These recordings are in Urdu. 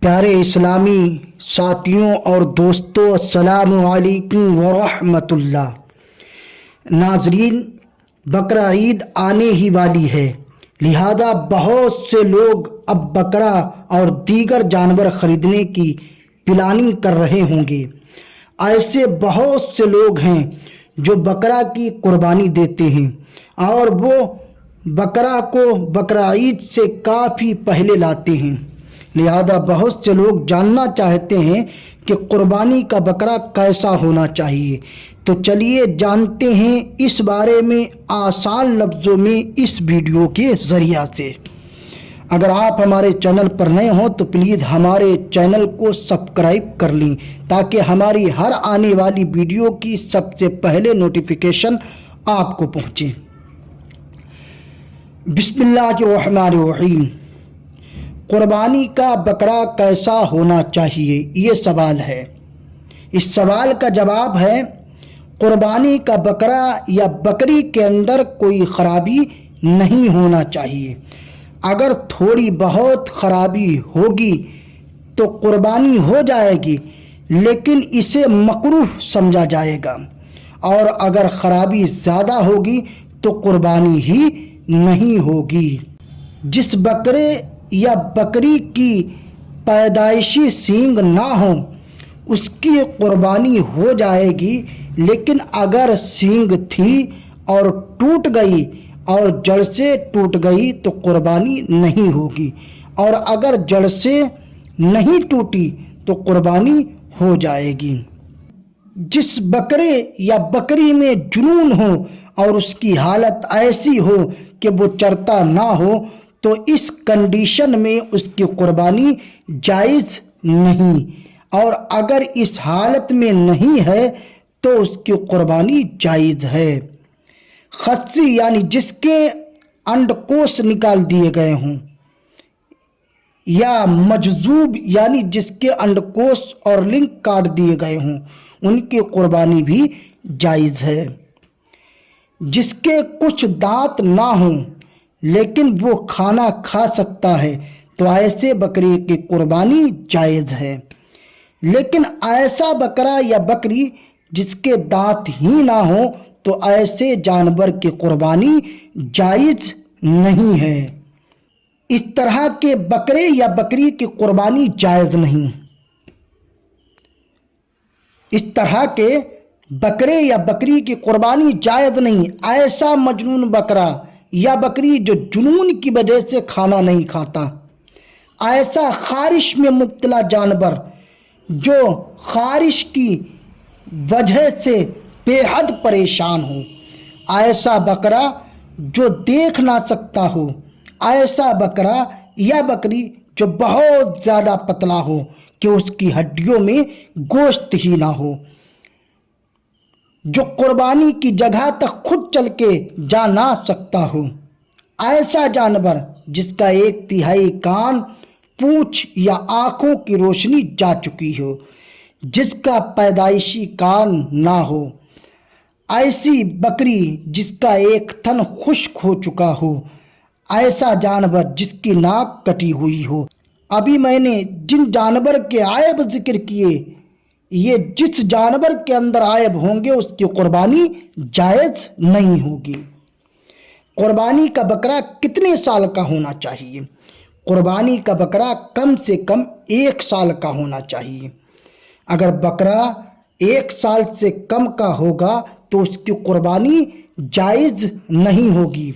پیارے اسلامی ساتھیوں اور دوستوں، السلام علیکم ورحمۃ اللہ۔ ناظرین، بقرہ عید آنے ہی والی ہے، لہذا بہت سے لوگ اب بکرا اور دیگر جانور خریدنے کی پلاننگ کر رہے ہوں گے۔ ایسے بہت سے لوگ ہیں جو بکرا کی قربانی دیتے ہیں اور وہ بکرا کو بقرہ عید سے کافی پہلے لاتے ہیں، لہذا بہت سے لوگ جاننا چاہتے ہیں کہ قربانی کا بکرا کیسا ہونا چاہیے۔ تو چلیے جانتے ہیں اس بارے میں آسان لفظوں میں اس ویڈیو کے ذریعہ سے۔ اگر آپ ہمارے چینل پر نئے ہوں تو پلیز ہمارے چینل کو سبسکرائب کر لیں تاکہ ہماری ہر آنے والی ویڈیو کی سب سے پہلے نوٹیفیکیشن آپ کو پہنچے۔ بسم اللہ الرحمن الرحیم۔ قربانی کا بکرا کیسا ہونا چاہیے، یہ سوال ہے۔ اس سوال کا جواب ہے، قربانی کا بکرا یا بکری کے اندر کوئی خرابی نہیں ہونا چاہیے۔ اگر تھوڑی بہت خرابی ہوگی تو قربانی ہو جائے گی، لیکن اسے مکروہ سمجھا جائے گا، اور اگر خرابی زیادہ ہوگی تو قربانی ہی نہیں ہوگی۔ جس بکرے یا بکری کی پیدائشی سینگ نہ ہو اس کی قربانی ہو جائے گی، لیکن اگر سینگ تھی اور ٹوٹ گئی اور جڑ سے ٹوٹ گئی تو قربانی نہیں ہوگی، اور اگر جڑ سے نہیں ٹوٹی تو قربانی ہو جائے گی۔ جس بکرے یا بکری میں جنون ہو اور اس کی حالت ایسی ہو کہ وہ چرتا نہ ہو تو اس کنڈیشن میں اس کی قربانی جائز نہیں، اور اگر اس حالت میں نہیں ہے تو اس کی قربانی جائز ہے۔ خصی یعنی جس کے انڈکوش نکال دیے گئے ہوں، یا مجذوب یعنی جس کے انڈکوش اور لنک کاٹ دیے گئے ہوں، ان کی قربانی بھی جائز ہے۔ جس کے کچھ دانت نہ ہوں لیکن وہ کھانا کھا سکتا ہے تو ایسے بکرے کی قربانی جائز ہے، لیکن ایسا بکرا یا بکری جس کے دانت ہی نہ ہوں تو ایسے جانور کی قربانی جائز نہیں ہے۔ اس طرح کے بکرے یا بکری کی قربانی جائز نہیں۔ اس طرح کے بکرے یا بکری کی قربانی جائز نہیں۔ ایسا مجنون بکرا یا بکری جو جنون کی وجہ سے کھانا نہیں کھاتا، ایسا خارش میں مبتلا جانور جو خارش کی وجہ سے بے حد پریشان ہو، ایسا بکرا جو دیکھ نہ سکتا ہو، ایسا بکرا یا بکری جو بہت زیادہ پتلا ہو کہ اس کی ہڈیوں میں گوشت ہی نہ ہو، جو قربانی کی جگہ تک خود چل کے جا نہ سکتا ہو، ایسا جانور جس کا 1/3 کان، پونچھ یا آنکھوں کی روشنی جا چکی ہو، جس کا پیدائشی کان نہ ہو، ایسی بکری جس کا ایک تھن خشک ہو چکا ہو، ایسا جانور جس کی ناک کٹی ہوئی ہو۔ ابھی میں نے جن جانور کے عیب ذکر کیے، یہ جس جانور کے اندر عیب ہوں گے اس کی قربانی جائز نہیں ہوگی۔ قربانی کا بکرا کتنے سال کا ہونا چاہیے؟ قربانی کا بکرا کم سے کم 1 سال کا ہونا چاہیے۔ اگر بکرا 1 سال سے کم کا ہوگا تو اس کی قربانی جائز نہیں ہوگی،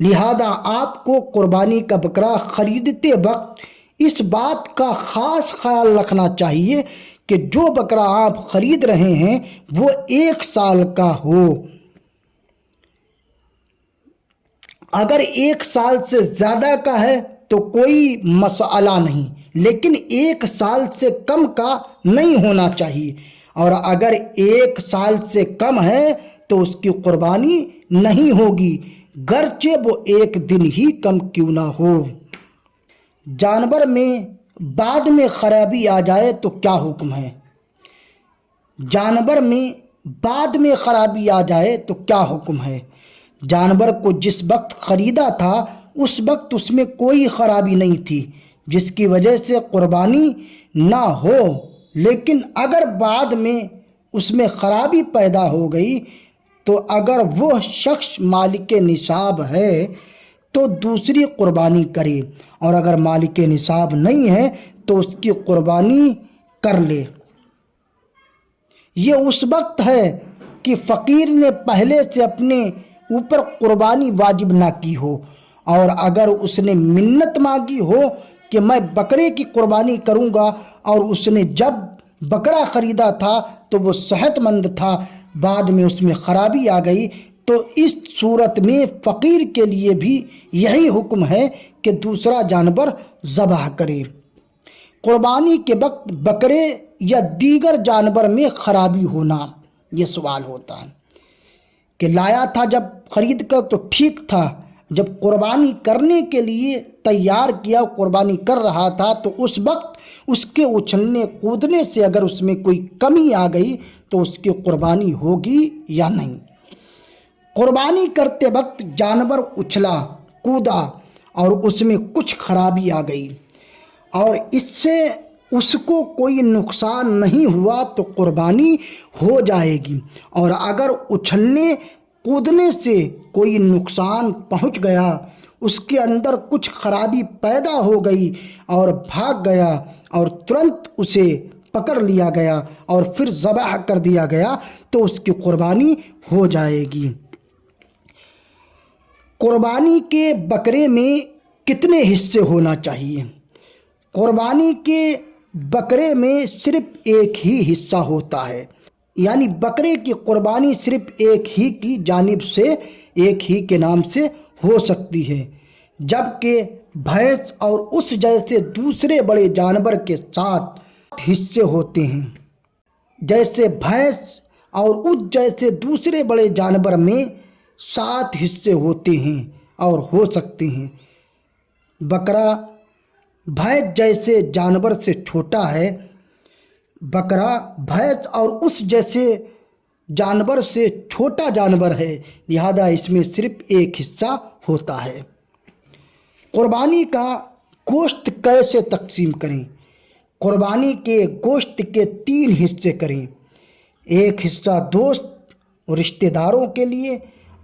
لہذا آپ کو قربانی کا بکرا خریدتے وقت اس بات کا خاص خیال رکھنا چاہیے کہ جو بکرا آپ خرید رہے ہیں وہ 1 سال کا ہو۔ اگر 1 سال سے زیادہ کا ہے تو کوئی مسئلہ نہیں، لیکن 1 سال سے کم کا نہیں ہونا چاہیے، اور اگر 1 سال سے کم ہے تو اس کی قربانی نہیں ہوگی، گرچہ وہ 1 دن ہی کم کیوں نہ ہو۔ جانور میں بعد میں خرابی آ جائے تو کیا حکم ہے؟ جانور میں بعد میں خرابی آ جائے تو کیا حکم ہے؟ جانور کو جس وقت خریدا تھا اس وقت اس میں کوئی خرابی نہیں تھی، جس کی وجہ سے قربانی نہ ہو، لیکن اگر بعد میں اس میں خرابی پیدا ہو گئی تو اگر وہ شخص مالک نصاب ہے تو دوسری قربانی کرے، اور اگر مالک نصاب نہیں ہے تو اس کی قربانی کر لے۔ یہ اس وقت ہے کہ فقیر نے پہلے سے اپنے اوپر قربانی واجب نہ کی ہو، اور اگر اس نے منت مانگی ہو کہ میں بکرے کی قربانی کروں گا، اور اس نے جب بکرا خریدا تھا تو وہ صحت مند تھا، بعد میں اس میں خرابی آ گئی، تو اس صورت میں فقیر کے لیے بھی یہی حکم ہے کہ دوسرا جانور ذبح کرے۔ قربانی کے وقت بکرے یا دیگر جانور میں خرابی ہونا، یہ سوال ہوتا ہے کہ لایا تھا جب خرید کر تو ٹھیک تھا، جب قربانی کرنے کے لیے تیار کیا، قربانی کر رہا تھا، تو اس وقت اس کے اچھلنے کودنے سے اگر اس میں کوئی کمی آ گئی تو اس کی قربانی ہوگی یا نہیں۔ قربانی کرتے وقت جانور اچھلا کودا اور اس میں کچھ خرابی آ گئی اور اس سے اس کو کوئی نقصان نہیں ہوا تو قربانی ہو جائے گی، اور اگر اچھلنے کودنے سے کوئی نقصان پہنچ گیا، اس کے اندر کچھ خرابی پیدا ہو گئی اور بھاگ گیا اور ترنت اسے پکڑ لیا گیا اور پھر ذبح کر دیا گیا تو اس کی قربانی ہو جائے گی۔ قربانی کے بکرے میں کتنے حصے ہونا چاہیے؟ قربانی کے بکرے میں صرف ایک ہی حصہ ہوتا ہے، یعنی بکرے کی قربانی صرف ایک ہی کی جانب سے، ایک ہی کے نام سے ہو سکتی ہے، جبکہ بھینس اور اس جیسے دوسرے بڑے جانور کے 7 حصے ہوتے ہیں۔ جیسے بھینس اور اس جیسے دوسرے بڑے جانور میں 7 حصے ہوتے ہیں اور ہو سکتے ہیں۔ بکرا بھینس جیسے جانور سے چھوٹا ہے، بکرا بھینس اور اس جیسے جانور سے چھوٹا جانور ہے، لہذا اس میں صرف ایک حصہ ہوتا ہے۔ قربانی کا گوشت کیسے تقسیم کریں؟ قربانی کے گوشت کے 3 حصے کریں، ایک حصہ دوست اور رشتہ داروں کے لیے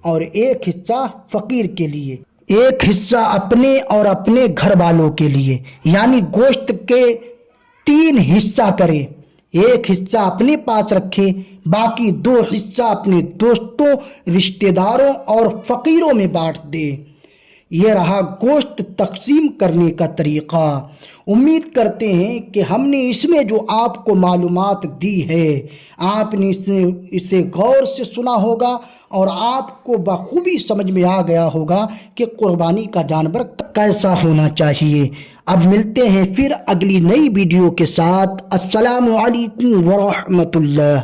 اور ایک حصہ فقیر کے لیے، ایک حصہ اپنے اور اپنے گھر والوں کے لیے، یعنی گوشت کے 3 حصہ کریں، ایک حصہ اپنے پاس رکھے، باقی 2 حصہ اپنے دوستوں، رشتہ داروں اور فقیروں میں بانٹ دے۔ یہ رہا گوشت تقسیم کرنے کا طریقہ۔ امید کرتے ہیں کہ ہم نے اس میں جو آپ کو معلومات دی ہے، آپ نے اسے غور سے سنا ہوگا اور آپ کو بخوبی سمجھ میں آ گیا ہوگا کہ قربانی کا جانور کیسا ہونا چاہیے۔ اب ملتے ہیں پھر اگلی نئی ویڈیو کے ساتھ۔ السلام علیکم ورحمۃ اللہ۔